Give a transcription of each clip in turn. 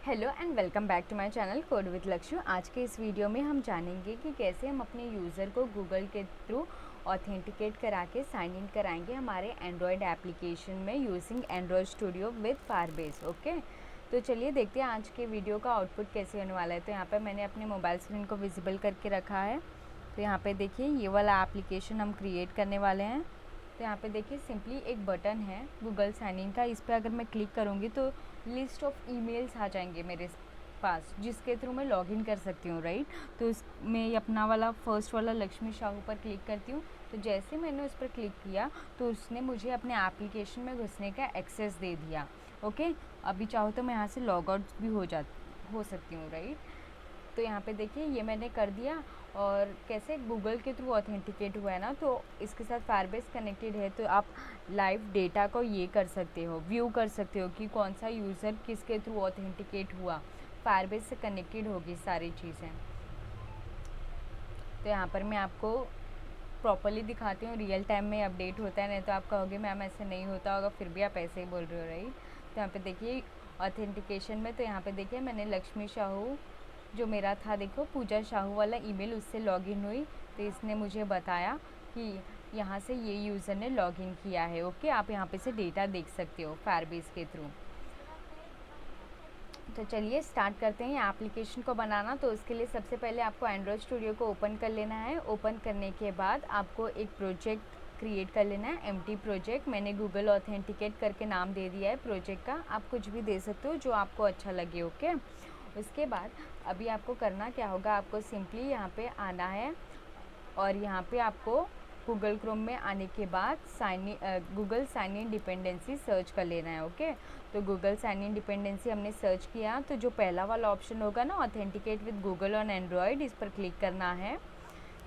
Hello and welcome back to my channel code with Lakshya. आज के इस वीडियो में हम जानेंगे कि कैसे हम अपने यूज़र को गूगल के थ्रू ऑथेंटिकेट करा के साइन इन कराएंगे हमारे एंड्रॉयड एप्लीकेशन में using Android studio with Firebase. Okay, तो चलिए देखते हैं आज के वीडियो का आउटपुट कैसे होने वाला है। तो यहाँ पर मैंने अपने मोबाइल स्क्रीन को विजिबल करके रखा है। तो यहाँ पर देखिए ये वाला एप्लीकेशन हम क्रिएट करने वाले हैं। तो यहाँ पे देखिए सिंपली एक बटन है गूगल साइन इन का, इस पर अगर मैं क्लिक करूँगी तो लिस्ट ऑफ ईमेल्स आ जाएंगे मेरे पास, जिसके थ्रू मैं लॉगिन कर सकती हूँ, राइट। तो इसमें अपना वाला फर्स्ट वाला लक्ष्मी साहू पर क्लिक करती हूँ। तो जैसे मैंने उस पर क्लिक किया तो उसने मुझे अपने एप्लीकेशन में घुसने का एक्सेस दे दिया। ओके, अभी चाहो तो मैं यहाँ से लॉग आउट भी हो सकती हूँ, राइट। तो यहाँ पे देखिए ये मैंने कर दिया। और कैसे गूगल के थ्रू ऑथेंटिकेट हुआ है ना, तो इसके साथ फायरबेस कनेक्टेड है, तो आप लाइव डेटा को ये कर सकते हो, व्यू कर सकते हो कि कौन सा यूज़र किसके थ्रू ऑथेंटिकेट हुआ। फायरबेस से कनेक्टेड होगी सारी चीज़ें। तो यहाँ पर मैं आपको प्रॉपरली दिखाती हूँ, रियल टाइम में अपडेट होता है, नहीं तो आप कहोगे मैम ऐसे नहीं होता होगा, फिर भी आप ऐसे ही बोल रहे हो, राइट। तो यहाँ पे देखिए ऑथेंटिकेशन में, तो यहाँ पे देखिए मैंने लक्ष्मी साहू जो मेरा था, देखो पूजा साहू वाला ईमेल, उससे लॉगिन हुई। तो इसने मुझे बताया कि यहाँ से ये यूज़र ने लॉगिन किया है। ओके, आप यहाँ पे से डेटा देख सकते हो फायरबेस के थ्रू। तो चलिए स्टार्ट करते हैं एप्लीकेशन को बनाना। तो उसके लिए सबसे पहले आपको एंड्रॉयड स्टूडियो को ओपन कर लेना है। ओपन करने के बाद आपको एक प्रोजेक्ट क्रिएट कर लेना है, एम्प्टी प्रोजेक्ट। मैंने गूगल ऑथेंटिकेट करके नाम दे दिया है प्रोजेक्ट का, आप कुछ भी दे सकते हो जो आपको अच्छा लगे। ओके, उसके बाद अभी आपको करना क्या होगा, आपको सिंपली यहाँ पे आना है और यहाँ पे आपको गूगल क्रोम में आने के बाद Google sign in dependency search कर लेना है। ओके, तो गूगल साइन इन डिपेंडेंसी हमने सर्च किया, तो जो पहला वाला ऑप्शन होगा ना, authenticate with Google on Android, इस पर क्लिक करना है।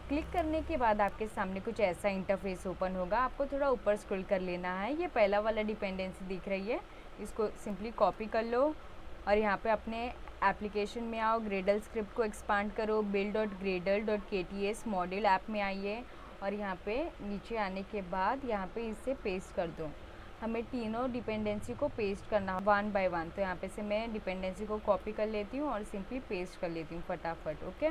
क्लिक करने के बाद आपके सामने कुछ ऐसा इंटरफेस ओपन होगा। आपको थोड़ा ऊपर स्क्रॉल कर लेना है, ये पहला वाला डिपेंडेंसी दिख रही है, इसको सिंपली कॉपी कर लो और यहाँ पे अपने एप्लीकेशन में आओ, ग्रेडल स्क्रिप्ट को एक्सपांड करो, build.gradle.kts मॉड्यूल ऐप में आइए और यहाँ पे नीचे आने के बाद यहाँ पे इसे पेस्ट कर दो। हमें तीनों डिपेंडेंसी को पेस्ट करना वन बाय वन। तो यहाँ पे से मैं डिपेंडेंसी को कॉपी कर लेती हूँ और सिंपली पेस्ट कर लेती हूँ फटाफट। ओके,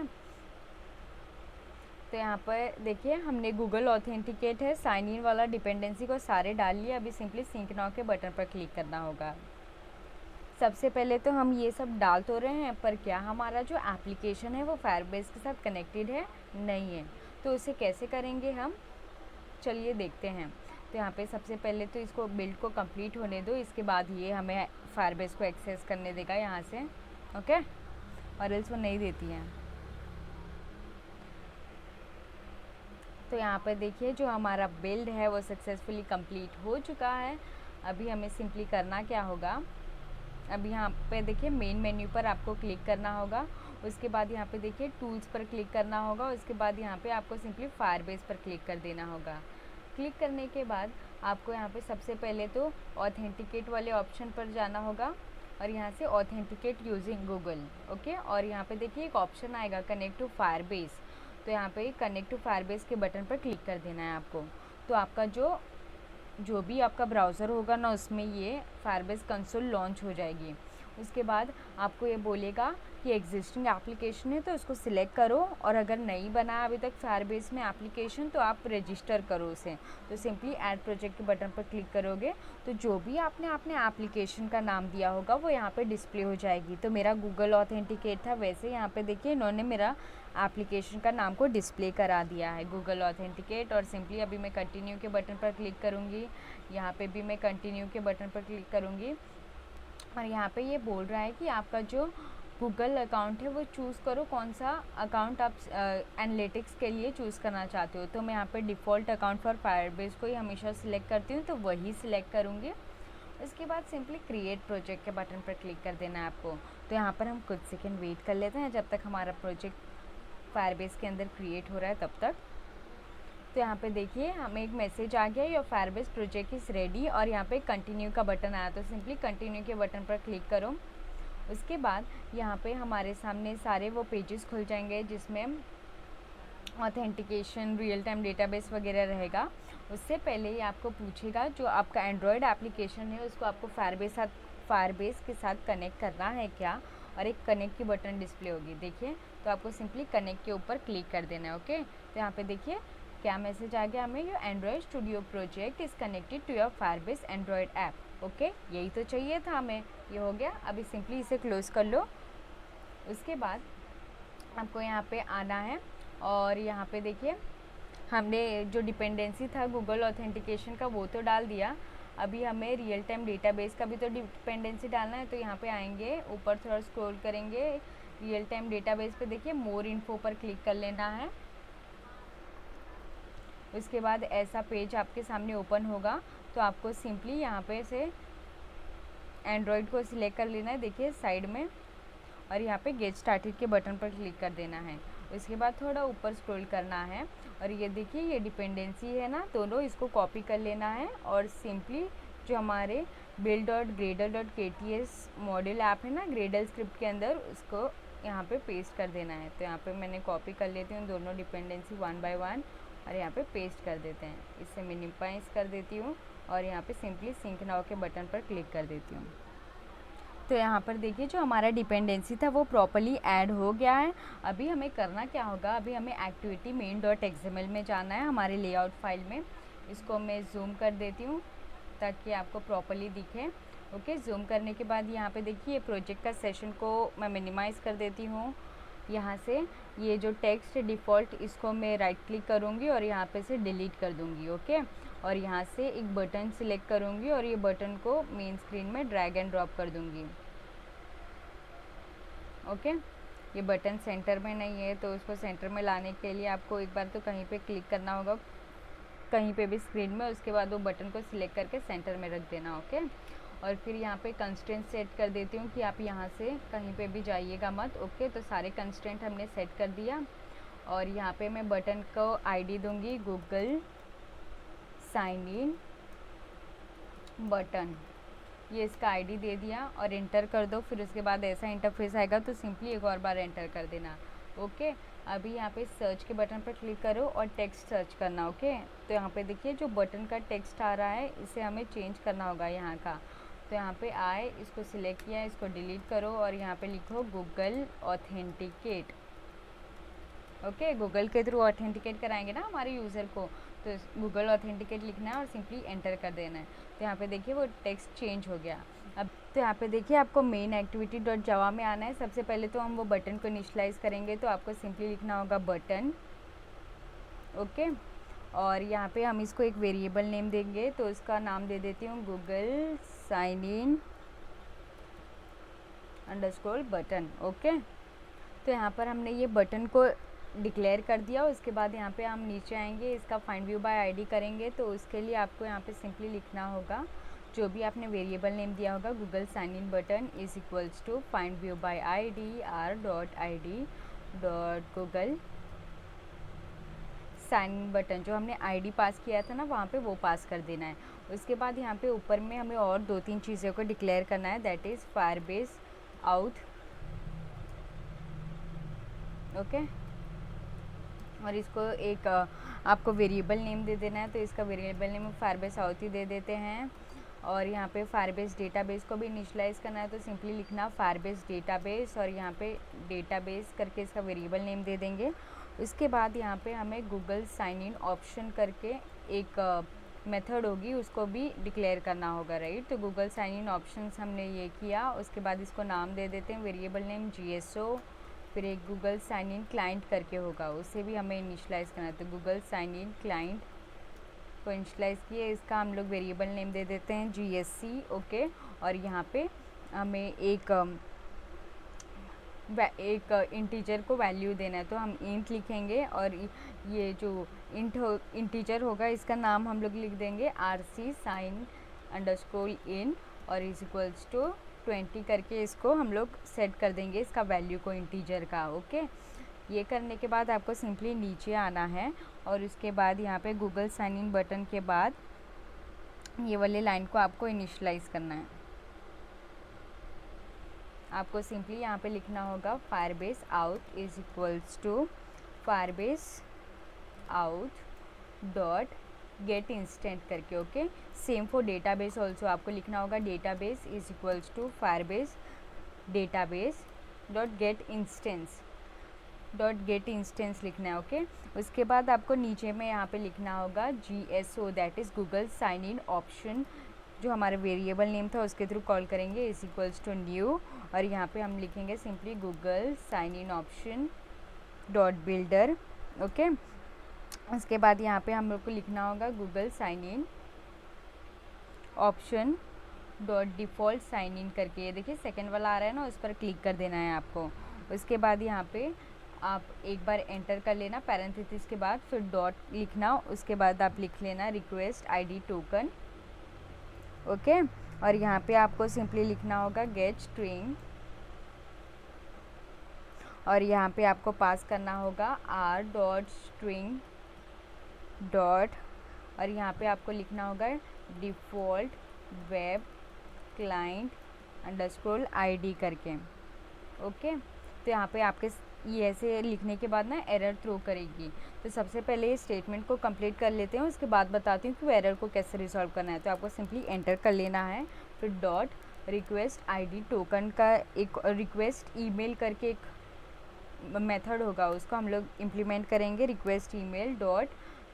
तो यहाँ पर देखिए हमने गूगल ऑथेंटिकेट है साइन इन वाला डिपेंडेंसी को सारे डाल लिया। अभी सिंपली सिंक नाउ के बटन पर क्लिक करना होगा। सबसे पहले तो हम ये सब डाल तो रहे हैं, पर क्या हमारा जो एप्लीकेशन है वो फायरबेस के साथ कनेक्टेड है? नहीं है। तो इसे कैसे करेंगे हम, चलिए देखते हैं। तो यहाँ पे सबसे पहले तो इसको बिल्ड को कंप्लीट होने दो, इसके बाद ये हमें फायरबेस को एक्सेस करने देगा यहाँ से। ओके, और एल्स वो नहीं देती हैं। तो यहाँ पर देखिए जो हमारा बिल्ड है वो सक्सेसफुली कंप्लीट हो चुका है। अभी हमें सिंपली करना क्या होगा, अभी यहाँ पे देखिए मेन मेन्यू पर आपको क्लिक करना होगा। उसके बाद यहाँ पे देखिए टूल्स पर क्लिक करना होगा। उसके बाद यहाँ पे आपको सिंपली फायरबेस पर क्लिक कर देना होगा। क्लिक करने के बाद आपको यहाँ पे सबसे पहले तो ऑथेंटिकेट वाले ऑप्शन पर जाना होगा और यहाँ से ऑथेंटिकेट यूजिंग गूगल। ओके, और यहाँ पे देखिए एक ऑप्शन आएगा कनेक्ट टू फायरबेस। तो यहाँ पे कनेक्ट टू फायरबेस के बटन पर क्लिक कर देना है आपको। तो आपका जो भी आपका ब्राउज़र होगा ना, उसमें ये फायरबेस कंसोल लॉन्च हो जाएगी। उसके बाद आपको ये बोलेगा कि एग्जिस्टिंग एप्लीकेशन है तो उसको सिलेक्ट करो, और अगर नहीं बना अभी तक फायरबेस में एप्लीकेशन तो आप रजिस्टर करो उसे। तो सिंपली ऐड प्रोजेक्ट के बटन पर क्लिक करोगे तो जो भी आपने अपने एप्लीकेशन का नाम दिया होगा वो यहाँ पे डिस्प्ले हो जाएगी। तो मेरा गूगल ऑथेंटिकेट था, वैसे यहाँ पे देखिए इन्होंने मेरा एप्लीकेशन का नाम को डिस्प्ले करा दिया है गूगल ऑथेंटिकेट। और सिंपली अभी मैं कंटिन्यू के बटन पर क्लिक करूँगी, यहाँ पे भी मैं कंटिन्यू के बटन पर क्लिक करूँगी और यहाँ पे ये बोल रहा है कि आपका जो गूगल अकाउंट है वो चूज़ करो, कौन सा अकाउंट आप एनालिटिक्स के लिए चूज़ करना चाहते हो। तो मैं यहाँ पे डिफ़ॉल्ट अकाउंट फॉर फायरबेस को ही हमेशा सिलेक्ट करती हूँ, तो वही सिलेक्ट करूँगी। उसके बाद सिंपली क्रिएट प्रोजेक्ट के बटन पर क्लिक कर देना है आपको। तो यहाँ पर हम कुछ सेकेंड वेट कर लेते हैं जब तक हमारा प्रोजेक्ट फायरबेस के अंदर क्रिएट हो रहा है तब तक। तो यहाँ पे देखिए हमें एक मैसेज आ गया, your Firebase project is ready, और यहाँ पे कंटिन्यू का बटन आया। तो सिंपली कंटिन्यू के बटन पर क्लिक करो। उसके बाद यहाँ पे हमारे सामने सारे वो पेजेस खुल जाएंगे जिसमें ऑथेंटिकेशन, रियल टाइम डेटाबेस वगैरह रहेगा। उससे पहले ही आपको पूछेगा जो आपका एंड्रॉयड एप्लीकेशन है उसको आपको फायरबेस के साथ कनेक्ट करना है क्या, और एक कनेक्ट की बटन डिस्प्ले होगी। देखिए, तो आपको सिंपली कनेक्ट के ऊपर क्लिक कर देना है। ओके, तो यहाँ पे देखिए क्या मैसेज आ गया हमें, your Android studio project is connected to your Firebase Android app. Okay, यही तो चाहिए था हमें, ये हो गया। अभी सिंपली इसे क्लोज़ कर लो। उसके बाद आपको यहाँ पे आना है और यहाँ पे देखिए हमने जो डिपेंडेंसी था गूगल ऑथेंटिकेशन का वो तो डाल दिया। अभी हमें रियल टाइम डेटाबेस का भी तो डिपेंडेंसी डालना है। तो यहाँ पे आएंगे, ऊपर थोड़ा स्क्रॉल करेंगे, रियल टाइम डेटाबेस पे देखिए मोर इन्फो पर क्लिक कर लेना है। उसके बाद ऐसा पेज आपके सामने ओपन होगा। तो आपको सिंपली यहाँ पे से एंड्रॉयड को सिलेक्ट कर लेना है, देखिए साइड में, और यहाँ पे गेट स्टार्टेड के बटन पर क्लिक कर देना है। उसके बाद थोड़ा ऊपर स्क्रॉल करना है और ये देखिए ये डिपेंडेंसी है ना, दोनों इसको कॉपी कर लेना है और सिंपली जो हमारे build.gradle.kts मॉड्यूल ऐप है ना ग्रेडल स्क्रिप्ट के अंदर, उसको यहाँ पे पेस्ट कर देना है। तो यहाँ पे मैंने कॉपी कर लेती हूँ दोनों डिपेंडेंसी 1 बाय 1 और यहाँ पे पेस्ट कर देते हैं। इसे मिनिमाइज कर देती हूँ और यहाँ पे सिंपली सिंक नाउ के बटन पर क्लिक कर देती हूँ। तो यहाँ पर देखिए जो हमारा डिपेंडेंसी था वो प्रॉपर्ली ऐड हो गया है। अभी हमें करना क्या होगा, अभी हमें एक्टिविटी main.xml में जाना है हमारे लेआउट फाइल में। इसको मैं जूम कर देती हूँ ताकि आपको प्रॉपर्ली दिखे। ओके, जूम करने के बाद यहाँ पे देखिए प्रोजेक्ट का सेशन को मैं मिनिमाइज़ कर देती हूँ। यहाँ से ये जो टेक्स्ट डिफ़ॉल्ट इसको मैं राइट क्लिक करूँगी और यहाँ पे से डिलीट कर दूँगी। ओके, और यहाँ से एक बटन सिलेक्ट करूँगी और ये बटन को मेन स्क्रीन में ड्रैग एंड ड्रॉप कर दूँगी। ओके, ये बटन सेंटर में नहीं है तो उसको सेंटर में लाने के लिए आपको एक बार तो कहीं पे क्लिक करना होगा, कहीं पे भी स्क्रीन में। उसके बाद वो बटन को सिलेक्ट करके सेंटर में रख देना। ओके, और फिर यहाँ पे कंस्ट्रेंट सेट कर देती हूँ कि आप यहाँ से कहीं पे भी जाइएगा मत। ओके, तो सारे कंस्ट्रेंट हमने सेट कर दिया और यहाँ पे मैं बटन को आईडी दूँगी गूगल साइन इन बटन, ये इसका आईडी दे दिया और एंटर कर दो। फिर उसके बाद ऐसा इंटरफेस आएगा तो सिंपली एक और बार एंटर कर देना। ओके, अभी यहाँ पे सर्च के बटन पर क्लिक करो और टेक्स्ट सर्च करना। ओके, तो यहाँ पे देखिए जो बटन का टेक्स्ट आ रहा है इसे हमें चेंज करना होगा यहाँ का। तो यहाँ पे आए, इसको सिलेक्ट किया, इसको डिलीट करो और यहाँ पे लिखो गूगल ऑथेंटिकेट। ओके, गूगल के थ्रू ऑथेंटिकेट कराएंगे ना हमारे यूज़र को, तो गूगल ऑथेंटिकेट लिखना है और सिंपली एंटर कर देना है। तो यहाँ पे देखिए वो टेक्स्ट चेंज हो गया। अब तो यहाँ पे देखिए आपको मेन एक्टिविटी डॉट जावा में आना है। सबसे पहले तो हम वो बटन को इनिशियलाइज करेंगे, तो आपको सिंपली लिखना होगा बटन। ओके, और यहाँ पे हम इसको एक वेरिएबल नेम देंगे, तो इसका नाम दे देती हूँ Google sign in underscore button. Okay, तो यहाँ पर हमने ये बटन को डिक्लेयर कर दिया। उसके बाद यहाँ पे हम नीचे आएंगे, इसका फाइंड व्यू बाय आईडी करेंगे। तो उसके लिए आपको यहाँ पे सिंपली लिखना होगा जो भी आपने वेरिएबल नेम दिया होगा, Google sign in button is equals to find view by ID r.id dot Google sign in button. जो हमने आईडी पास किया था ना वहाँ पे वो पास कर देना है। उसके बाद यहाँ पे ऊपर में हमें और 2-3 चीज़ों को डिक्लेयर करना है, that is Firebase out. Okay, और इसको एक आपको वेरिएबल नेम दे देना है, तो इसका वेरिएबल नेम फायरबेस आउट ही दे देते हैं। और यहाँ पे फायरबेस डेटाबेस को भी इनिशियलाइज़ करना है, तो सिंपली लिखना फायरबेस डेटाबेस और यहाँ पे डेटाबेस करके इसका वेरिएबल नेम दे देंगे। उसके बाद यहाँ पे हमें गूगल साइन इन ऑप्शन करके एक मेथड होगी, उसको भी डिक्लेयर करना होगा, राइट। तो गूगल साइन इन ऑप्शंस हमने ये किया। उसके बाद इसको नाम दे देते हैं वेरिएबल नेम GSO। फिर एक गूगल साइन इन क्लाइंट करके होगा, उसे भी हमें इनिशियलाइज़ करना है। तो गूगल साइन इन क्लाइंट को इनिशियलाइज़ किए, इसका हम लोग वेरिएबल नेम दे देते हैं GSC। ओके, और यहाँ पे हमें एक इंटीजर को वैल्यू देना है, तो हम इंट लिखेंगे और ये जो इंटीजर होगा इसका नाम हम लोग लिख देंगे RC साइन अंडरस्कोर इन और इज इक्वल्स टू 20 करके इसको हम लोग सेट कर देंगे इसका वैल्यू को इंटीजर का। ओके, ये करने के बाद आपको सिंपली नीचे आना है और उसके बाद यहाँ पे गूगल साइन इन बटन के बाद ये वाले लाइन को आपको इनिशियलाइज़ करना है। आपको सिंपली यहाँ पे लिखना होगा Firebase out is equals to Firebase out dot get instant करके। Okay, same for database also आपको लिखना होगा database is equals to Firebase database dot get instance, dot get instance लिखना है। ओके, उसके बाद आपको नीचे में यहाँ पे लिखना होगा GSO, that is Google sign in option, जो हमारे वेरिएबल नेम था उसके थ्रू कॉल करेंगे, इज इक्वल्स टू न्यू, और यहाँ पे हम लिखेंगे simply Google sign in option dot builder. Okay, उसके बाद यहाँ पे हम लोग को लिखना होगा Google sign in option dot default sign in करके, ये देखिए सेकेंड वाला आ रहा है ना, उस पर क्लिक कर देना है आपको। उसके बाद यहाँ पे आप एक बार एंटर कर लेना पैरेंथेसिस के बाद, फिर डॉट लिखना, उसके बाद आप लिख लेना रिक्वेस्ट ID टोकन। ओके, और यहाँ पे आपको सिंपली लिखना होगा गेट स्ट्रिंग, और यहाँ पे आपको पास करना होगा r डॉट स्ट्रिंग डॉट, और यहाँ पे आपको लिखना होगा default web client underscore ID करके। ओके, तो यहाँ पे आपके ये ऐसे लिखने के बाद ना एरर थ्रो करेगी। तो सबसे पहले इस स्टेटमेंट को कंप्लीट कर लेते हैं, उसके बाद बताती हूँ कि वो एरर को कैसे रिजॉल्व करना है। तो आपको सिंपली एंटर कर लेना है, फिर डॉट रिक्वेस्ट ID टोकन का एक रिक्वेस्ट ईमेल करके एक मेथड होगा, उसको हम लोग इम्प्लीमेंट करेंगे, request email dot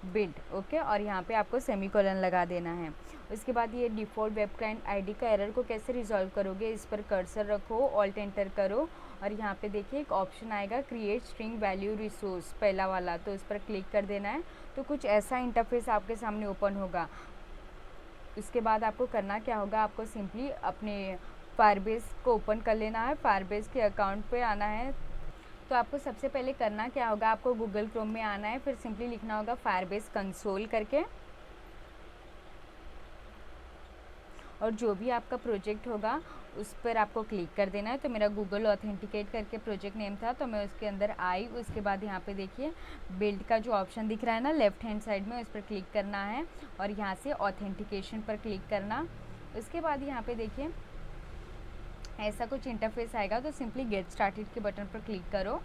build. Okay, और यहाँ पे आपको सेमीकोलन लगा देना है। उसके बाद ये डिफ़ॉल्ट वेब क्लाइंट ID का एरर को कैसे रिजॉल्व करोगे, इस पर कर्सर रखो, ऑल्ट एंटर करो, और यहाँ पे देखिए एक ऑप्शन आएगा क्रिएट स्ट्रिंग वैल्यू रिसोर्स, पहला वाला, तो उस पर क्लिक कर देना है। तो कुछ ऐसा इंटरफेस आपके सामने ओपन होगा। उसके बाद आपको करना क्या होगा, आपको सिंपली अपने फायरबेस को ओपन कर लेना है, फायरबेस के अकाउंट पे आना है। तो आपको सबसे पहले करना क्या होगा, आपको गूगल क्रोम में आना है, फिर सिंपली लिखना होगा फायरबेस कंसोल करके, और जो भी आपका प्रोजेक्ट होगा उस पर आपको क्लिक कर देना है। तो मेरा गूगल ऑथेंटिकेट करके प्रोजेक्ट नेम था, तो मैं उसके अंदर आई। उसके बाद यहाँ पे देखिए बिल्ड का जो ऑप्शन दिख रहा है ना लेफ़्ट हैंड साइड में, उस पर क्लिक करना है, और यहाँ से ऑथेंटिकेशन पर क्लिक करना। उसके बाद यहाँ पे देखिए ऐसा कुछ इंटरफेस आएगा, तो सिंपली गेट स्टार्टेड के बटन पर क्लिक करो,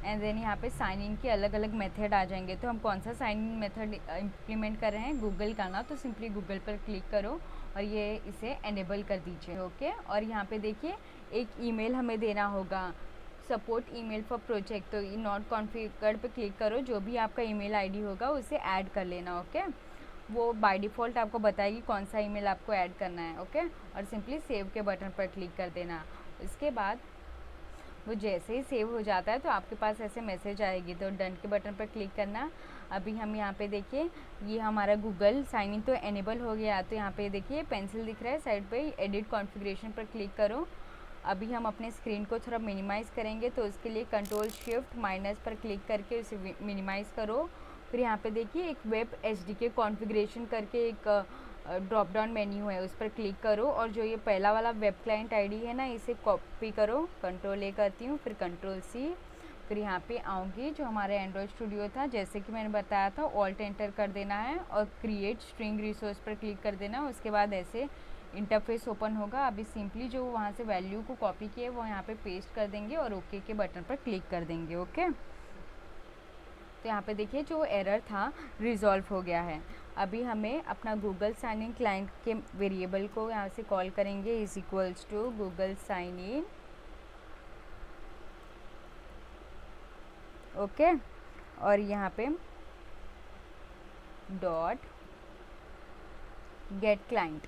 एंड देन यहाँ पे साइन इन के अलग अलग मेथड आ जाएंगे। तो हम कौन सा साइन इन मेथड इम्प्लीमेंट कर रहे हैं, गूगल का ना, तो सिंपली गूगल पर क्लिक करो और ये इसे एनेबल कर दीजिए। ओके, और यहाँ पे देखिए एक ईमेल हमें देना होगा, सपोर्ट ईमेल फॉर प्रोजेक्ट, तो नॉट कॉन्फ़िगर्ड पे क्लिक करो, जो भी आपका ईमेल ID होगा उसे ऐड कर लेना। ओके, वो बाय डिफ़ॉल्ट आपको बताएगी कौन सा ईमेल आपको ऐड करना है। ओके, और सिंपली सेव के बटन पर क्लिक कर देना। उसके बाद वो जैसे ही सेव हो जाता है तो आपके पास ऐसे मैसेज आएगी, तो डन के बटन पर क्लिक करना। अभी हम यहाँ पे देखिए ये हमारा गूगल साइन इन तो एनेबल हो गया। तो यहाँ पे देखिए पेंसिल दिख रहा है साइड पे, एडिट कॉन्फ़िगरेशन पर क्लिक करो। अभी हम अपने स्क्रीन को थोड़ा मिनिमाइज़ करेंगे, तो उसके लिए कंट्रोल शिफ्ट माइनस पर क्लिक करके उसे मिनिमाइज़ करो। फिर यहाँ पे देखिए एक वेब HDK कॉन्फ़िगरेशन करके एक ड्रॉप डाउन मेन्यू है, उस पर क्लिक करो, और जो ये पहला वाला वेब क्लाइंट ID है ना, इसे कॉपी करो, कंट्रोल A करती हूँ, फिर कंट्रोल C, फिर यहाँ पे आऊँगी, जो हमारे एंड्रॉयड स्टूडियो था जैसे कि मैंने बताया था, ऑल्ट एंटर कर देना है और क्रिएट स्ट्रिंग रिसोर्स पर क्लिक कर देना। उसके बाद ऐसे इंटरफेस ओपन होगा। अभी सिंपली जो वहाँ से वैल्यू को कॉपी किए वो यहाँ पे पेस्ट कर देंगे और ओके के बटन पर क्लिक कर देंगे। ओके, तो यहाँ पे देखिए जो एरर था रिजॉल्व हो गया है। अभी हमें अपना गूगल साइन इन क्लाइंट के वेरिएबल को यहाँ से कॉल करेंगे, is equals to Google sign in. Okay, और यहाँ पे डॉट गेट क्लाइंट,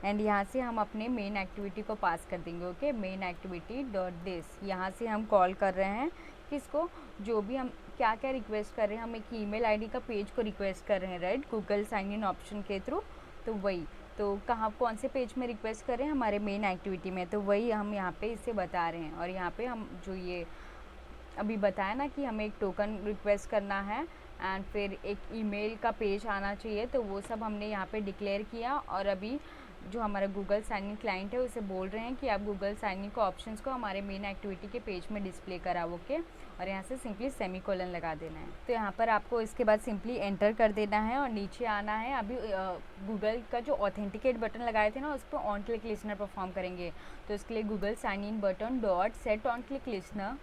एंड यहाँ से हम अपने मेन एक्टिविटी को पास कर देंगे। Okay, main activity dot this, यहाँ से हम कॉल कर रहे हैं किसको, जो भी हम क्या क्या रिक्वेस्ट कर रहे हैं, हम एक ईमेल ID का पेज को रिक्वेस्ट कर रहे हैं, right, Google sign in option के थ्रू। तो वही, तो कहाँ कौन से पेज में रिक्वेस्ट कर रहे हैं, हमारे मेन एक्टिविटी में, तो वही हम यहाँ पे इसे बता रहे हैं। और यहाँ पे हम जो ये अभी बताया ना कि हमें एक टोकन रिक्वेस्ट करना है एंड फिर एक ईमेल का पेज आना चाहिए, तो वो सब हमने यहाँ पे डिक्लेयर किया। और अभी जो हमारा गूगल साइन इन क्लाइंट है उसे बोल रहे हैं कि आप गूगल साइन इन को ऑप्शंस को हमारे मेन एक्टिविटी के पेज में डिस्प्ले कराओ। ओके, और यहाँ से सिंपली सेमीकोलन लगा देना है। तो यहाँ पर आपको इसके बाद सिंपली एंटर कर देना है और नीचे आना है। अभी गूगल का जो ऑथेंटिकेट बटन लगाए थे ना, उस पर ऑन क्लिक लिसनर परफॉर्म करेंगे, तो इसके लिए Google sign in button dot set on click listener,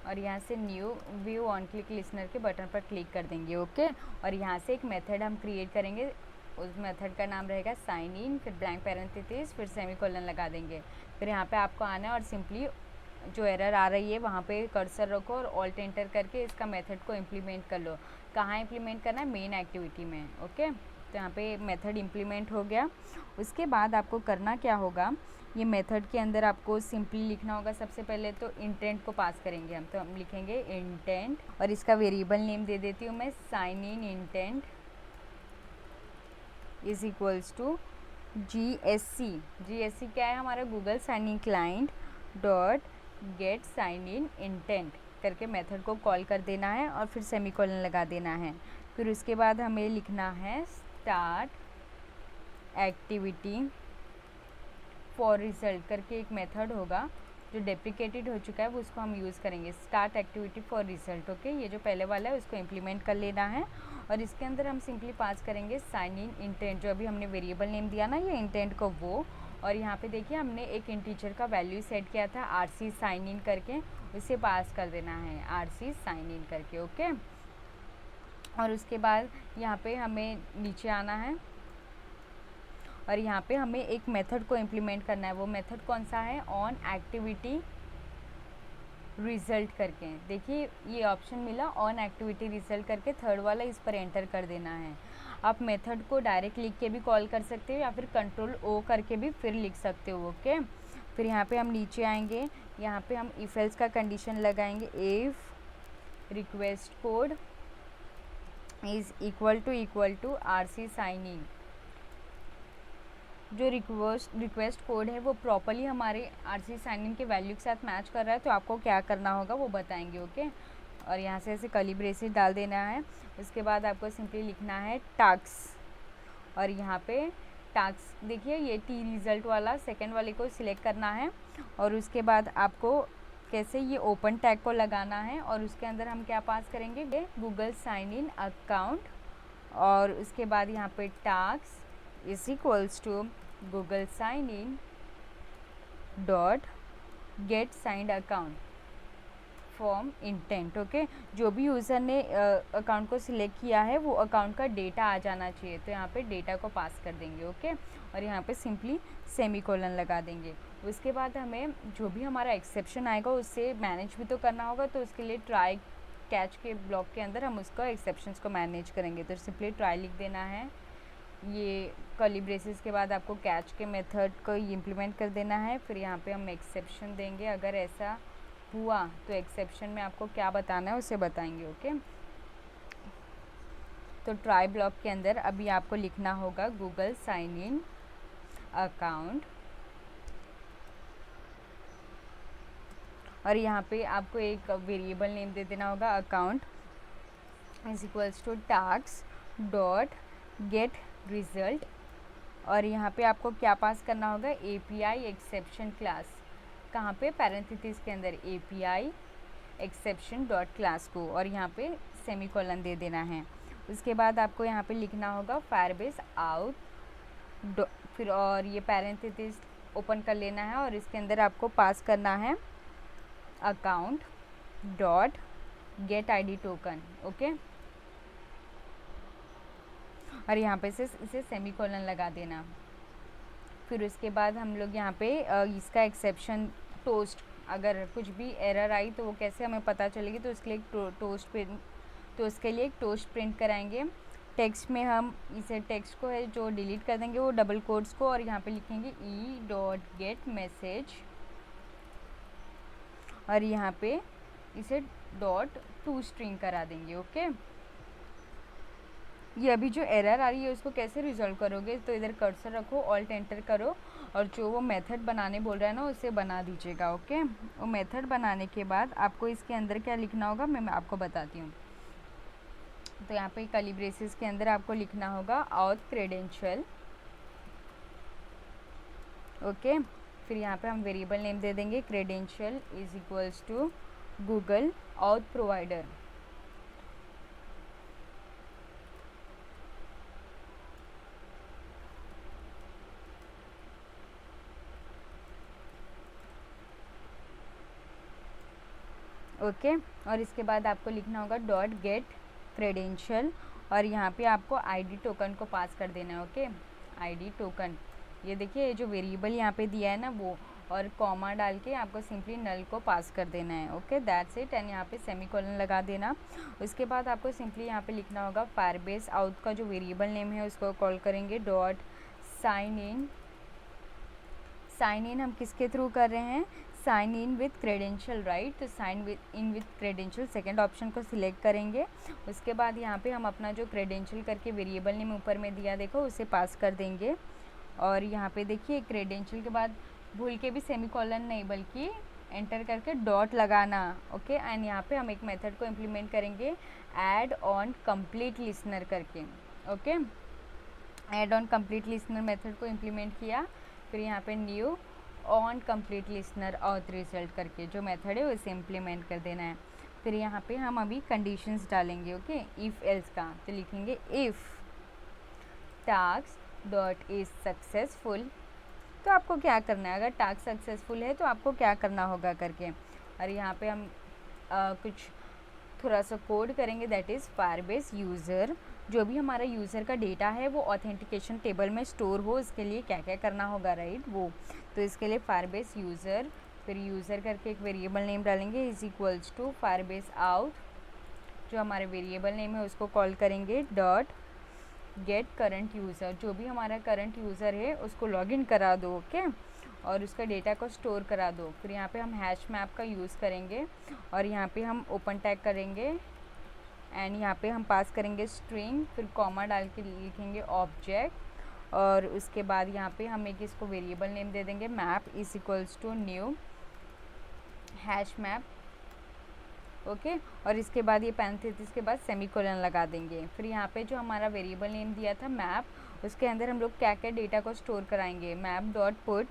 और यहाँ से new view on click listener के बटन पर क्लिक कर देंगे। ओके, और यहाँ से एक मेथड हम क्रिएट करेंगे उस मेथड का नाम रहेगा साइन इन, फिर ब्लैंक पैरेंथेसिस, फिर सेमीकोलन लगा देंगे। फिर यहाँ पे आपको आना है और सिंपली जो एरर आ रही है वहाँ पे कर्सर रखो और ऑल्ट एंटर करके इसका मेथड को इम्प्लीमेंट कर लो। कहाँ इम्प्लीमेंट करना है? मेन एक्टिविटी में। ओके, तो यहाँ पे मेथड इम्प्लीमेंट हो गया। उसके बाद आपको करना क्या होगा, ये मेथड के अंदर आपको सिंपली लिखना होगा। सबसे पहले तो इंटेंट को पास करेंगे हम, तो हम लिखेंगे इंटेंट और इसका वेरिएबल नेम दे देती हूँ मैं, sign in intent is equals to GSC। GSC क्या है? हमारा Google sign in client dot get sign in intent करके मेथड को कॉल कर देना है और फिर सेमीकोलन लगा देना है। फिर उसके बाद हमें लिखना है स्टार्ट एक्टिविटी फॉर रिजल्ट करके एक मेथड होगा जो डेप्रिकेटेड हो चुका है, वो उसको हम यूज़ करेंगे। Start activity for result. Okay, ये जो पहले वाला है उसको इम्प्लीमेंट कर लेना है और इसके अंदर हम सिंपली पास करेंगे साइन इन इंटेंट, जो अभी हमने वेरिएबल नेम दिया ना ये इंटेंट को, वो। और यहाँ पे देखिए हमने एक इंटीजर का वैल्यू सेट किया था RC साइन इन करके, उसे पास कर देना है RC साइन इन करके। ओके, और उसके बाद यहाँ पे हमें नीचे आना है और यहाँ पे हमें एक मेथड को इम्प्लीमेंट करना है। वो मेथड कौन सा है? ऑन एक्टिविटी रिजल्ट करके। देखिए ये ऑप्शन मिला ऑन एक्टिविटी रिजल्ट करके, थर्ड वाला, इस पर एंटर कर देना है। आप मेथड को डायरेक्ट लिख के भी कॉल कर सकते हो या फिर कंट्रोल O करके भी फिर लिख सकते हो। ओके, फिर यहाँ पे हम नीचे आएंगे, यहाँ पे हम इफ एल्स का कंडीशन लगाएंगे। If request code is equal to RC sign in. जो रिक्वेस्ट कोड है वो प्रॉपरली हमारे RC साइन इन के वैल्यू के साथ मैच कर रहा है, तो आपको क्या करना होगा वो बताएंगे। ओके, और यहाँ से ऐसे कर्ली ब्रेसेस डाल देना है। उसके बाद आपको सिंपली लिखना है टास्क, और यहाँ पे टास्क देखिए ये T रिज़ल्ट वाला सेकंड वाले को सिलेक्ट करना है और उसके बाद आपको कैसे ये ओपन टैग को लगाना है और उसके अंदर हम क्या पास करेंगे, गूगल साइन इन अकाउंट, और उसके बाद यहाँ पे task is equals to Google sign in dot get signed account from intent. Okay, जो भी यूज़र ने अकाउंट को सिलेक्ट किया है वो अकाउंट का डेटा आ जाना चाहिए, तो यहाँ पे डेटा को पास कर देंगे। ओके, और यहाँ पे सिंपली सेमीकोलन लगा देंगे। उसके बाद हमें जो भी हमारा एक्सेप्शन आएगा उससे मैनेज भी तो करना होगा, तो उसके लिए ट्राई कैच के ब्लॉक के अंदर हम उसका एक्सेप्शंस को मैनेज करेंगे। तो सिंपली ट्राई लिख देना है, ये कर्ली ब्रेसेस के बाद आपको कैच के मेथड को इम्प्लीमेंट कर देना है। फिर यहाँ पे हम एक्सेप्शन देंगे, अगर ऐसा हुआ तो एक्सेप्शन में आपको क्या बताना है उसे बताएंगे। ओके, तो ट्राई ब्लॉक के अंदर अभी आपको लिखना होगा गूगल साइन इन अकाउंट, और यहाँ पे आपको एक वेरिएबल नेम दे देना होगा account is equals to task dot get result, और यहाँ पे आपको क्या पास करना होगा, API एक्सेप्शन क्लास। कहाँ पे? पैरेंथेसिस के अंदर API एक्सेप्शन डॉट क्लास को, और यहाँ पे सेमीकोलन दे देना है। उसके बाद आपको यहाँ पे लिखना होगा फायरबेस आउट, फिर और ये पैरेंथेसिस ओपन कर लेना है और इसके अंदर आपको पास करना है account dot gate ID token. Okay, और यहाँ पे से इसे सेमीकोलन लगा देना। फिर उसके बाद हम लोग यहाँ पे इसका एक्सेप्शन टोस्ट, अगर कुछ भी एरर आई तो वो कैसे हमें पता चलेगी, तो उसके लिए एक टोस्ट प्रिंट, तो उसके लिए एक टोस्ट प्रिंट कराएंगे। टेक्स्ट में हम इसे टेक्स्ट को है जो डिलीट कर देंगे वो डबल कोट्स को, और यहाँ पे लिखेंगे e.getMessage, और यहाँ पे इसे .toString करा देंगे। ओके, ये अभी जो एरर आ रही है उसको कैसे रिजॉल्व करोगे, तो इधर कर्सर रखो, ऑल्ट एंटर करो और जो वो मेथड बनाने बोल रहा है ना उसे बना दीजिएगा। ओके, वो मेथड बनाने के बाद आपको इसके अंदर क्या लिखना होगा मैं आपको बताती हूँ। तो यहाँ पे कर्ली ब्रेसेस के अंदर आपको लिखना होगा ऑथ क्रेडेंशियल। ओके, फिर यहाँ पे हम वेरिएबल नेम दे देंगे credential is equals to Google auth provider. Okay, और इसके बाद आपको लिखना होगा डॉट गेट क्रेडेंशियल, और यहाँ पे आपको आईडी टोकन को पास कर देना है। ओके, आईडी टोकन, ये देखिए जो वेरिएबल यहाँ पे दिया है ना वो, और कॉमा डाल के आपको सिंपली नल को पास कर देना है। Okay, that's it. एंड यहाँ पे सेमीकोलन लगा देना। उसके बाद आपको सिंपली यहाँ पे लिखना होगा फायरबेस आउट का जो वेरिएबल नेम है उसको कॉल करेंगे dot sign in. Sign in हम किसके थ्रू कर रहे हैं? Sign in with credential, right. तो sign in with credential second option को सिलेक्ट करेंगे। उसके बाद यहाँ पे हम अपना जो क्रेडेंशियल करके वेरिएबल नेम ऊपर में दिया देखो उसे पास कर देंगे। और यहाँ पे देखिए क्रेडेंशियल के बाद भूल के भी सेमीकोलन नहीं बल्कि एंटर करके डॉट लगाना। ओके, एंड यहाँ पे हम एक मेथड को इम्प्लीमेंट करेंगे ऐड ऑन कंप्लीट लिसनर करके। Okay, add on complete listener method को इम्प्लीमेंट किया, फिर यहाँ पे new on complete listener auth result करके जो मेथड है उसे इम्प्लीमेंट कर देना है। फिर यहाँ पे हम अभी कंडीशंस डालेंगे। ओके, इफ़ एल्स का तो लिखेंगे if task dot is successful. तो आपको क्या करना है, अगर टास्क सक्सेसफुल है तो आपको क्या करना होगा करके। और यहाँ पे हम कुछ थोड़ा सा कोड करेंगे, दैट इज़ फायरबेस यूज़र, जो भी हमारा यूज़र का डेटा है वो ऑथेंटिकेशन टेबल में स्टोर हो, इसके लिए क्या क्या करना होगा, राइट वो। तो इसके लिए फायरबेस यूज़र, फिर यूज़र करके एक वेरिएबल नेम डालेंगे is equals to Firebase auth, जो हमारे वेरिएबल नेम है उसको कॉल करेंगे डॉट गेट करंट यूज़र, जो भी हमारा करंट यूज़र है उसको लॉगिन करा दो। ओके, और उसका डेटा को स्टोर करा दो। फिर यहाँ पे हम हैश मैप का यूज़ करेंगे और यहाँ पे हम ओपन टैग करेंगे एंड यहाँ पे हम पास करेंगे स्ट्रिंग, फिर कॉमा डाल के लिखेंगे ऑब्जेक्ट, और उसके बाद यहाँ पे हम एक इसको वेरिएबल नेम दे देंगे map is equals to new hash map. Okay, और इसके बाद ये पैरेंथेसिस के बाद सेमीकोलन लगा देंगे। फिर यहाँ पे जो हमारा वेरिएबल नेम दिया था मैप, उसके अंदर हम लोग क्या क्या डेटा को स्टोर कराएंगे, मैप डॉट पुट,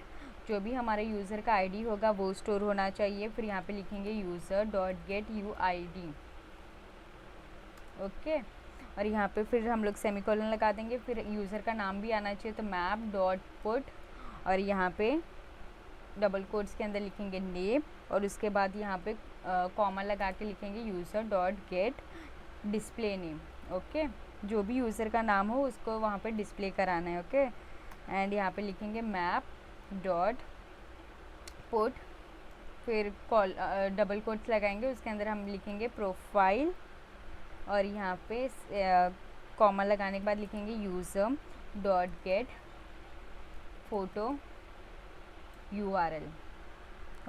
जो भी हमारे यूज़र का आईडी होगा वो स्टोर होना चाहिए। फिर यहाँ पे लिखेंगे user dot gate UID. Okay, और यहाँ पे फिर हम लोग सेमीकोलन लगा देंगे। फिर यूज़र का नाम भी आना चाहिए, तो मैप डॉट पुट, और यहाँ पे डबल कोट्स के अंदर लिखेंगे नेम, और उसके बाद यहाँ पे कॉमा लगा के लिखेंगे user dot gate display name. Okay, जो भी यूज़र का नाम हो उसको वहाँ पे डिस्प्ले कराना है। ओके, एंड यहाँ पे लिखेंगे मैप डॉट पुट, फिर कॉल डबल कोट्स लगाएंगे, उसके अंदर हम लिखेंगे प्रोफाइल, और यहाँ पे कॉमा लगाने के बाद लिखेंगे user dot gate photo URL।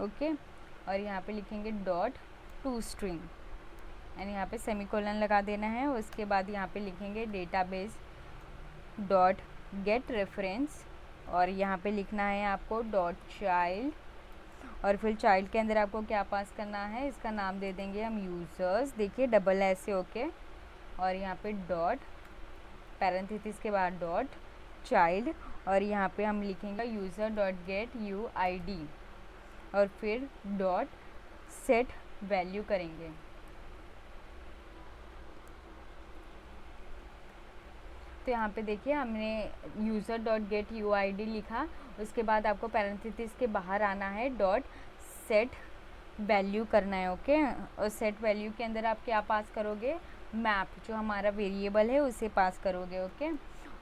Okay, और यहाँ पे लिखेंगे डॉट टू स्ट्रिंग, एंड यहाँ पे सेमीकोलन लगा देना है। उसके बाद यहाँ पे लिखेंगे डेटाबेस डॉट गेट रेफरेंस, और यहाँ पे लिखना है आपको डॉट चाइल्ड, और फिर चाइल्ड के अंदर आपको क्या पास करना है, इसका नाम दे देंगे हम यूज़र्स, देखिए डबल ऐसे। ओके, और यहाँ पे डॉट पैरेंथेसिस के बाद डॉट चाइल्ड, और यहाँ पे हम लिखेंगे यूज़र डॉट गेट UID, और फिर डॉट सेट वैल्यू करेंगे। तो यहाँ पे देखिए हमने यूज़र डॉट गेट UID लिखा, उसके बाद आपको पैरेंथेसिस के बाहर आना है डॉट सेट वैल्यू करना है। ओके, और सेट वैल्यू के अंदर आप क्या पास करोगे, मैप, जो हमारा वेरिएबल है उसे पास करोगे। ओके,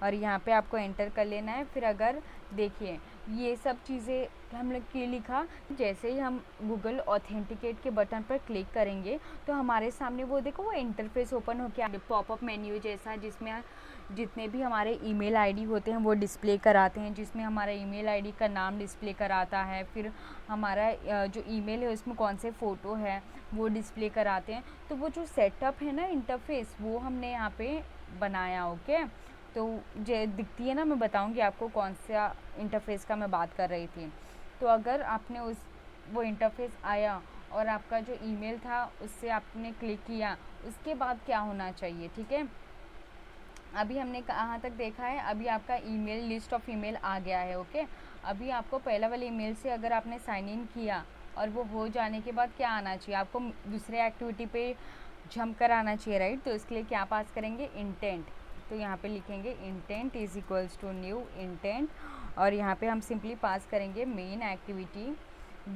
और यहाँ पे आपको एंटर कर लेना है। फिर अगर देखिए ये सब चीज़ें हम लोग क्या लिखा, जैसे ही हम गूगल ऑथेंटिकेट के बटन पर क्लिक करेंगे तो हमारे सामने वो देखो वो इंटरफेस ओपन हो गया, पॉपअप मेन्यू जैसा, जिसमें जितने भी हमारे ईमेल आईडी होते हैं वो डिस्प्ले कराते हैं, जिसमें हमारा ईमेल आईडी का नाम डिस्प्ले कराता है, फिर हमारा जो ईमेल है उसमें कौन से फ़ोटो है वो डिस्प्ले कराते हैं। तो वो जो सेटअप है ना इंटरफेस, वो हमने यहाँ पे बनाया। ओके, तो जो दिखती है ना, मैं बताऊंगी आपको कौन सा इंटरफेस का मैं बात कर रही थी। तो अगर आपने वो इंटरफेस आया और आपका जो ईमेल था उससे आपने क्लिक किया, उसके बाद क्या होना चाहिए, ठीक है। अभी हमने कहाँ तक देखा है, अभी आपका ईमेल लिस्ट ऑफ ईमेल आ गया है। ओके, अभी आपको पहला वाले ईमेल से अगर आपने साइन इन किया और वो हो जाने के बाद क्या आना चाहिए, आपको दूसरे एक्टिविटी पे जंप कर आना चाहिए, राइट। तो इसके लिए क्या पास करेंगे, इंटेंट। तो यहाँ पे लिखेंगे intent is equals to new intent, और यहाँ पे हम सिंपली पास करेंगे मेन एक्टिविटी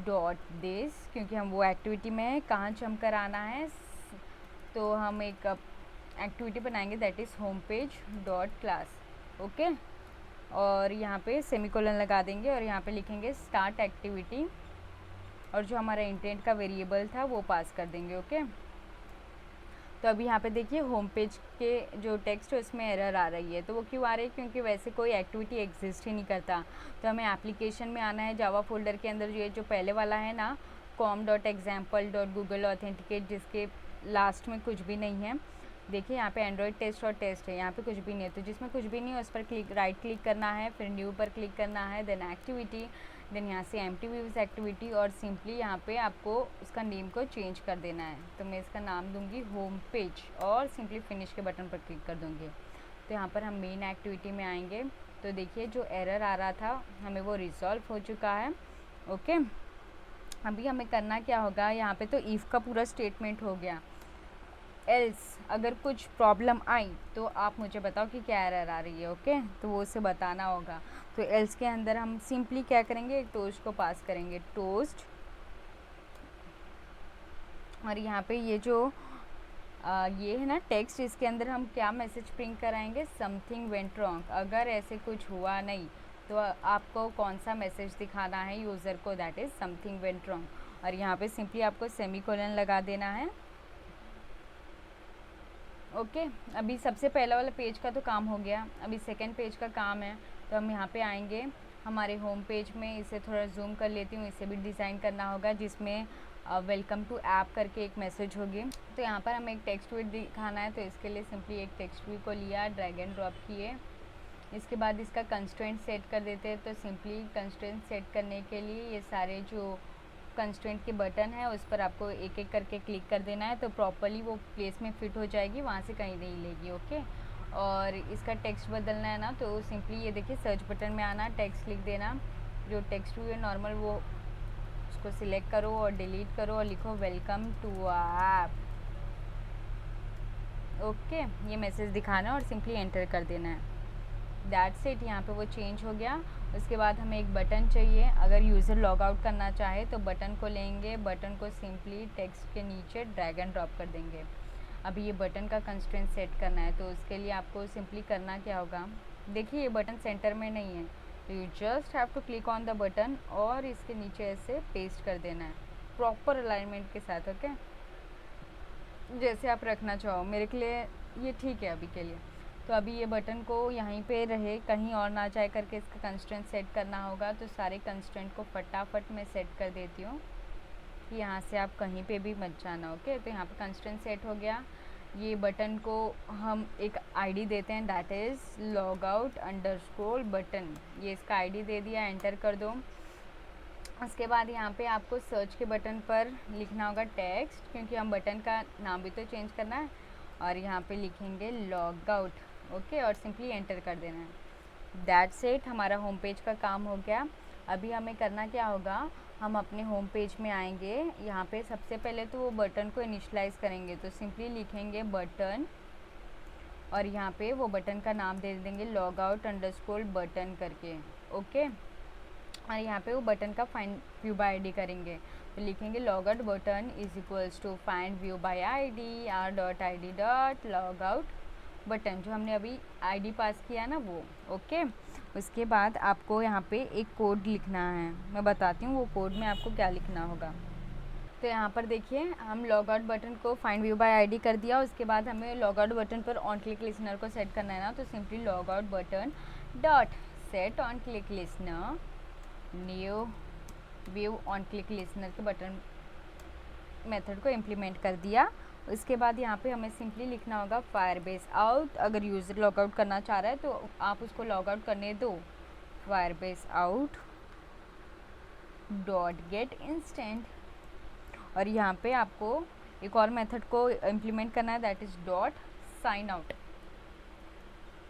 डॉट दिस, क्योंकि हम वो एक्टिविटी में कहाँ जंप कर आना है। तो हम एक एक्टिविटी बनाएंगे that is home page dot class. Okay, और यहाँ पे सेमीकोलन लगा देंगे और यहाँ पे लिखेंगे स्टार्ट एक्टिविटी और जो हमारा इंटेंट का वेरिएबल था वो पास कर देंगे। ओके, तो अभी यहाँ पे देखिए होम पेज के जो टेक्स्ट है उसमें एरर आ रही है। तो वो क्यों आ रही है? क्योंकि वैसे कोई एक्टिविटी एग्जिस्ट ही नहीं करता। तो हमें एप्लीकेशन में आना है, जावा फोल्डर के अंदर ये जो पहले वाला है ना com.example.google ऑथेंटिकेट, जिसके लास्ट में कुछ भी नहीं है। देखिए यहाँ पे एंड्रॉयड टेस्ट और टेस्ट है, यहाँ पे कुछ भी नहीं है। तो जिसमें कुछ भी नहीं है उस पर राइट क्लिक करना है, फिर न्यू पर क्लिक करना है, देन एक्टिविटी, देन यहाँ से एम्प्टी व्यूज एक्टिविटी और सिंपली यहाँ पे आपको उसका नेम को चेंज कर देना है। तो मैं इसका नाम दूंगी होम पेज और सिंपली फिनिश के बटन पर क्लिक कर दूंगी। तो यहाँ पर हम मेन एक्टिविटी में आएंगे तो देखिए जो एरर आ रहा था हमें वो रिजॉल्व हो चुका है। ओके, अभी हमें करना क्या होगा, यहाँ पे तो इफ़ का पूरा स्टेटमेंट हो गया। एल्स अगर कुछ प्रॉब्लम आई तो आप मुझे बताओ कि क्या एरर आ रही है। ओके, तो वो उसे बताना होगा। तो एल्स के अंदर हम सिंपली क्या करेंगे, एक टोस्ट को पास करेंगे, टोस्ट, और यहाँ पे ये जो ये है ना टेक्स्ट, इसके अंदर हम क्या मैसेज प्रिंट कराएंगे, समथिंग वेंट रॉन्ग। अगर ऐसे कुछ हुआ नहीं तो आपको कौन सा मैसेज दिखाना है यूज़र को, that is something went wrong. और यहाँ पे सिंपली आपको सेमीकोलन लगा देना है। ओके, अभी सबसे पहला वाला पेज का तो काम हो गया, अभी सेकंड पेज का काम है। तो हम यहाँ पे आएंगे हमारे होम पेज में, इसे थोड़ा जूम कर लेती हूँ, इसे भी डिज़ाइन करना होगा जिसमें वेलकम टू ऐप करके एक मैसेज होगी। तो यहाँ पर हमें एक टेक्स्ट व्यू दिखाना है, तो इसके लिए सिंपली एक टेक्स्ट व्यू को लिया, ड्रैग एंड ड्रॉप किए, इसके बाद इसका कंस्ट्रेंट सेट कर देते हैं। तो सिंपली कंस्ट्रेंट सेट करने के लिए ये सारे जो कंस्ट्रेंट के बटन है उस पर आपको एक एक करके क्लिक कर देना है, तो प्रॉपरली वो प्लेस में फिट हो जाएगी, वहाँ से कहीं नहीं लेगी। ओके, और इसका टेक्स्ट बदलना है ना, तो सिंपली ये देखिए सर्च बटन में आना, टेक्स्ट लिख देना, जो टेक्स्ट व्यू है नॉर्मल वो उसको सिलेक्ट करो और डिलीट करो और लिखो वेलकम टू ऐप। ओके, ये मैसेज दिखाना और सिंपली एंटर कर देना है, दैट्स इट। यहाँ पे वो चेंज हो गया। उसके बाद हमें एक बटन चाहिए, अगर यूज़र लॉग आउट करना चाहे तो बटन को लेंगे, बटन को सिंपली टेक्स्ट के नीचे ड्रैग एंड ड्रॉप कर देंगे। अभी ये बटन का कंस्ट्रेंट सेट करना है, तो उसके लिए आपको सिंपली करना क्या होगा, देखिए ये बटन सेंटर में नहीं है, तो you just have to click on the button और इसके नीचे ऐसे पेस्ट कर देना है प्रॉपर अलाइनमेंट के साथ। ओके, जैसे आप रखना चाहो, मेरे के लिए ये ठीक है अभी के लिए। तो अभी ये बटन को यहीं पे रहे, कहीं और ना जाए करके इसका कंस्ट्रेंट सेट करना होगा। तो सारे कंस्ट्रेंट को फटाफट मैं सेट कर देती हूँ कि यहाँ से आप कहीं पे भी मत जाना। ओके, तो यहाँ पे कंस्ट्रेंट सेट हो गया। ये बटन को हम एक आईडी देते हैं, that is log out underscore button, ये इसका आईडी दे दिया, एंटर कर दो। उसके बाद यहाँ पे आपको सर्च के बटन पर लिखना होगा टेक्स्ट, क्योंकि हम बटन का नाम भी तो चेंज करना है, और यहाँ पे लिखेंगे लॉग आउट। ओके, और सिंपली एंटर कर देना है, दैट्स इट। हमारा होम पेज का काम हो गया। अभी हमें करना क्या होगा, हम अपने होम पेज में आएंगे, यहाँ पे सबसे पहले तो वो बटन को इनिशलाइज करेंगे, तो सिंपली लिखेंगे बटन और यहाँ पे वो बटन का नाम दे देंगे लॉग आउट अंडरस्कोर बटन करके। ओके, और यहाँ पे वो बटन का फाइंड व्यू बाय आईडी करेंगे, तो लिखेंगे log out button is equals to find view by ID r.id.logout button, जो हमने अभी आईडी पास किया ना वो। ओके, उसके बाद आपको यहाँ पे एक कोड लिखना है, मैं बताती हूँ वो कोड में आपको क्या लिखना होगा। तो यहाँ पर देखिए हम लॉग आउट बटन को फाइंड व्यू बाय आईडी कर दिया, उसके बाद हमें लॉग आउट बटन पर ऑन क्लिक लिसनर को सेट करना है ना, तो simply log out button dot set on click listener new view on click listener के बटन मेथड को इम्प्लीमेंट कर दिया। उसके बाद यहाँ पे हमें सिंपली लिखना होगा फायरबेस आउट, अगर यूज़र लॉग आउट करना चाह रहा है तो आप उसको लॉग आउट करने दो, Firebase out dot get instant, और यहाँ पे आपको एक और मेथड को इम्प्लीमेंट करना है, that is dot sign out.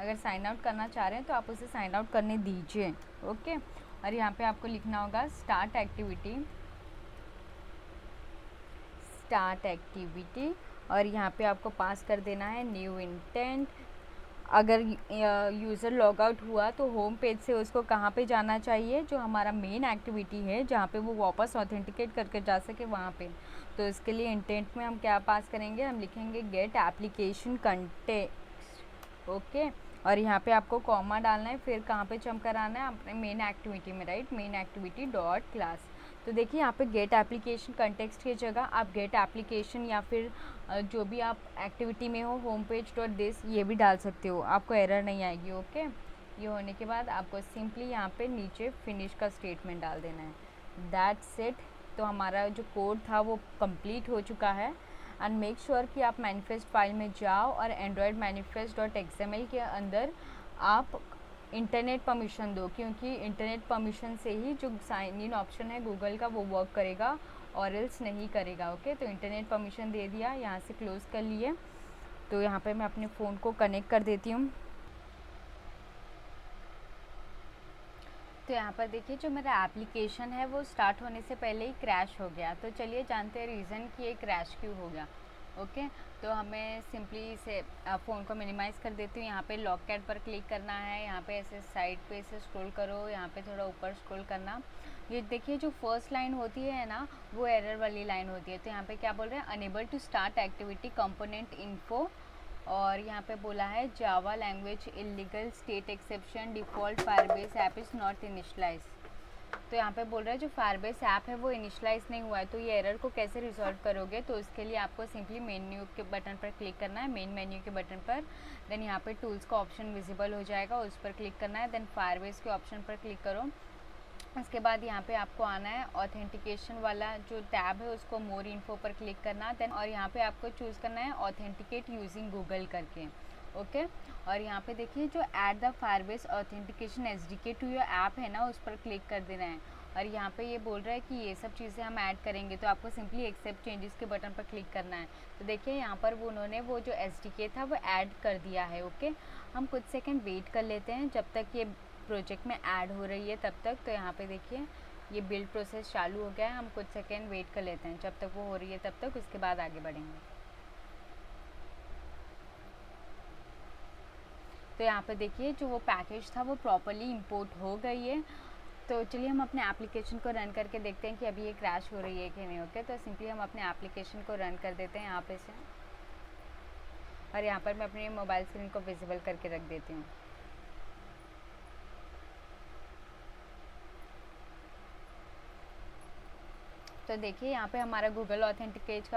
अगर साइन आउट करना चाह रहे हैं तो आप उसे साइन आउट करने दीजिए। ओके, और यहाँ पे आपको लिखना होगा स्टार्ट एक्टिविटी, और यहाँ पे आपको पास कर देना है न्यू इंटेंट अगर यूज़र लॉग आउट हुआ तो होम पेज से उसको कहाँ पे जाना चाहिए, जो हमारा मेन एक्टिविटी है जहाँ पे वो वापस ऑथेंटिकेट करके जा सके वहाँ पे। तो इसके लिए इंटेंट में हम क्या पास करेंगे, हम लिखेंगे गेट एप्लीकेशन कंटेक्स्ट। ओके, और यहाँ पे आपको कॉमा डालना है, फिर कहाँ पे जंप कराना है, अपने मेन एक्टिविटी में, right, main activity dot class. तो देखिए यहाँ पे गेट एप्लीकेशन कंटेक्स्ट की जगह आप गेट एप्लीकेशन या फिर जो भी आप एक्टिविटी में हो होम पेज डॉट दिस ये भी डाल सकते हो, आपको एरर नहीं आएगी। ओके, ये होने के बाद आपको सिंपली यहाँ पे नीचे फिनिश का स्टेटमेंट डाल देना है। That's it. तो हमारा जो कोड था वो कंप्लीट हो चुका है। एंड मेक श्योर कि आप मैनिफेस्ट फाइल में जाओ और एंड्रॉयड मैनिफेस्ट डॉट XML के अंदर आप इंटरनेट परमिशन दो, क्योंकि इंटरनेट परमिशन से ही जो साइन इन ऑप्शन है गूगल का वो वर्क करेगा और एल्स नहीं करेगा। ओके, तो इंटरनेट परमिशन दे दिया, यहाँ से क्लोज़ कर लिए। तो यहाँ पे मैं अपने फ़ोन को कनेक्ट कर देती हूँ। तो यहाँ पर देखिए जो मेरा एप्लीकेशन है वो स्टार्ट होने से पहले ही क्रैश हो गया। तो चलिए जानते हैं रीज़न कि ये क्रैश क्यों हो गया। ओके, तो हमें सिंपली इसे फ़ोन को मिनिमाइज़ कर देती हूँ। यहाँ पे लॉक कैट पर क्लिक करना है, यहाँ पे ऐसे साइड पे ऐसे स्क्रॉल करो, यहाँ पे थोड़ा ऊपर स्क्रॉल करना। ये देखिए जो फर्स्ट लाइन होती है ना वो एरर वाली लाइन होती है। तो यहाँ पे क्या बोल रहे हैं, unable to start activity component info, और यहाँ पे बोला है Java language illegal state exception default Firebase app is not initialize. तो यहाँ पे बोल रहा है जो फायरबेस ऐप है वो इनिशलाइज नहीं हुआ है। तो ये एरर को कैसे रिजॉल्व करोगे, तो उसके लिए आपको सिंपली मेन्यू के बटन पर क्लिक करना है, मेन मेन्यू के बटन पर। देन यहाँ पे टूल्स का ऑप्शन विजिबल हो जाएगा, उस पर क्लिक करना है। देन फायरबेस के ऑप्शन पर क्लिक करो। उसके बाद यहाँ पे आपको आना है ऑथेंटिकेशन वाला जो टैब है उसको मोर इन्फो पर क्लिक करना। देन और यहाँ पे आपको चूज़ करना है ऑथेंटिकेट यूजिंग गूगल करके। ओके, और यहाँ पे देखिए जो add the Firebase authentication SDK to your app है ना उस पर क्लिक कर देना है। और यहाँ पे ये बोल रहा है कि ये सब चीज़ें हम ऐड करेंगे, तो आपको सिंपली एक्सेप्ट चेंजेस के बटन पर क्लिक करना है। तो देखिए यहाँ पर वो उन्होंने वो जो SDK था वो ऐड कर दिया है। ओके, हम कुछ सेकेंड वेट कर लेते हैं जब तक ये प्रोजेक्ट में ऐड हो रही है तब तक। तो यहाँ पे देखिए ये बिल्ड प्रोसेस चालू हो गया है, हम कुछ सेकेंड वेट कर लेते हैं जब तक वो हो रही है तब तक, उसके बाद आगे बढ़ेंगे। तो यहाँ पे देखिए जो वो पैकेज था वो प्रॉपरली इंपोर्ट हो गई है। तो चलिए हम अपने एप्लीकेशन को रन करके देखते हैं कि अभी ये क्रैश हो रही है कि नहीं। ओके, तो सिंपली हम अपने एप्लीकेशन को रन कर देते हैं यहाँ पे से, और यहाँ पर मैं अपनी मोबाइल स्क्रीन को विजिबल करके रख देती हूँ। तो देखिए यहाँ पे हमारा गूगल ऑथेंटिकेट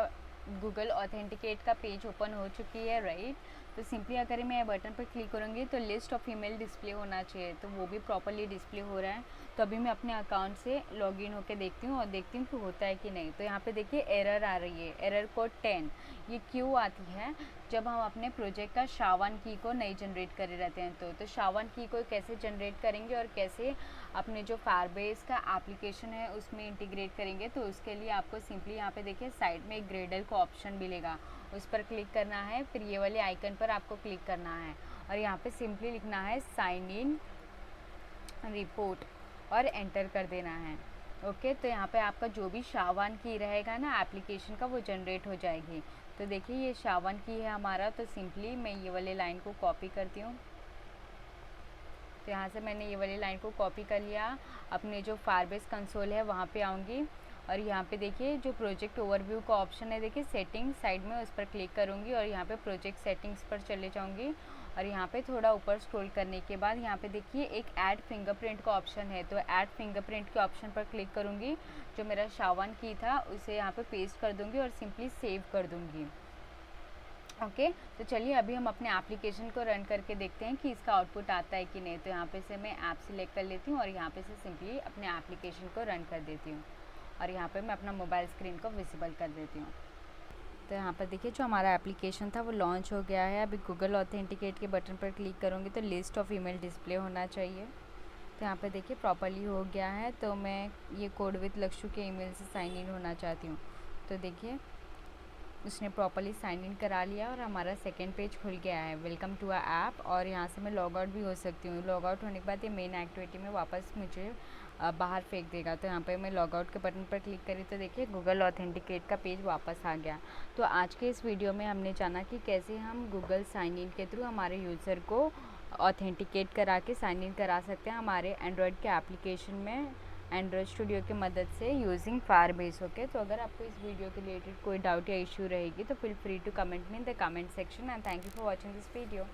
का पेज ओपन हो चुकी है, राइट। तो सिंपली अगर मैं बटन पर क्लिक करूँगी तो लिस्ट ऑफ ईमेल डिस्प्ले होना चाहिए, तो वो भी प्रॉपरली डिस्प्ले हो रहा है। तो अभी मैं अपने अकाउंट से लॉगिन होकर देखती हूँ और देखती हूँ कि होता है कि नहीं। तो यहाँ पे देखिए एरर आ रही है, एरर कोड 10। ये क्यों आती है, जब हम अपने प्रोजेक्ट का SHA-1 की को नहीं जनरेट करे रहते हैं। तो SHA-1 की को कैसे जनरेट करेंगे और कैसे अपने जो फायरबेस का एप्लीकेशन है उसमें इंटीग्रेट करेंगे, तो उसके लिए आपको सिंपली यहाँ पे देखिए साइड में एक ग्रेडल का ऑप्शन मिलेगा, उस पर क्लिक करना है, फिर ये वाले आइकन पर आपको क्लिक करना है और यहाँ पे सिंपली लिखना है साइन इन रिपोर्ट और एंटर कर देना है। ओके, तो यहाँ पे आपका जो भी SHA-1 की रहेगा ना एप्लीकेशन का वो जनरेट हो जाएगी। तो देखिए ये SHA-1 की है हमारा, तो सिंपली मैं ये वाले लाइन को कॉपी करती हूँ। तो यहाँ से मैंने ये वाली लाइन को कॉपी कर लिया, अपने जो फायरबेस कंसोल है वहाँ पे आऊँगी और यहाँ पे देखिए जो प्रोजेक्ट ओवरव्यू का ऑप्शन है, देखिए सेटिंग साइड में उस पर क्लिक करूँगी और यहाँ पे प्रोजेक्ट सेटिंग्स पर चले जाऊँगी और यहाँ पे थोड़ा ऊपर स्क्रॉल करने के बाद यहाँ पे देखिए एक ऐड फिंगरप्रिंट का ऑप्शन है, तो ऐड फिंगरप्रिंट के ऑप्शन पर क्लिक करूँगी। जो मेरा SHA-1 की था उसे यहाँ पे पेस्ट कर दूँगी और सिंपली सेव कर दूँगी। ओके, तो चलिए अभी हम अपने एप्लीकेशन को रन करके देखते हैं कि इसका आउटपुट आता है कि नहीं। तो यहाँ पे से मैं ऐप सिलेक्ट कर लेती हूँ और यहाँ पे से सिंपली अपने एप्लीकेशन को रन कर देती हूँ और यहाँ पे मैं अपना मोबाइल स्क्रीन को विजिबल कर देती हूँ। तो यहाँ पर देखिए जो हमारा एप्लीकेशन था वो लॉन्च हो गया है। अभी गूगल ऑथेंटिकेट के बटन पर क्लिक करूँगी तो लिस्ट ऑफ ईमेल डिस्प्ले होना चाहिए। तो यहाँ पर देखिए प्रॉपरली हो गया है। तो मैं ये कोड विद लक्ष्य के ईमेल से साइन इन होना चाहती हूँ। तो देखिए उसने प्रॉपर्ली साइन इन करा लिया और हमारा सेकंड पेज खुल गया है, वेलकम टू आ ऐप। और यहाँ से मैं लॉग आउट भी हो सकती हूँ। लॉग आउट होने के बाद ये मेन एक्टिविटी में वापस मुझे बाहर फेंक देगा। तो यहाँ पे मैं लॉग आउट के बटन पर क्लिक करी तो देखिए गूगल ऑथेंटिकेट का पेज वापस आ गया। तो आज के इस वीडियो में हमने जाना कि कैसे हम गूगल साइन इन के थ्रू हमारे यूज़र को ऑथेंटिकेट करा के साइन इन करा सकते हैं हमारे एंड्रॉयड के एप्लीकेशन में, एंड्रॉयड स्टूडियो की मदद से यूजिंग फायरबेस। ओके, तो अगर आपको इस वीडियो के रिलेटेड कोई डाउट या इशू रहेगी तो feel free to comment me in the comment section and thank you for watching this video.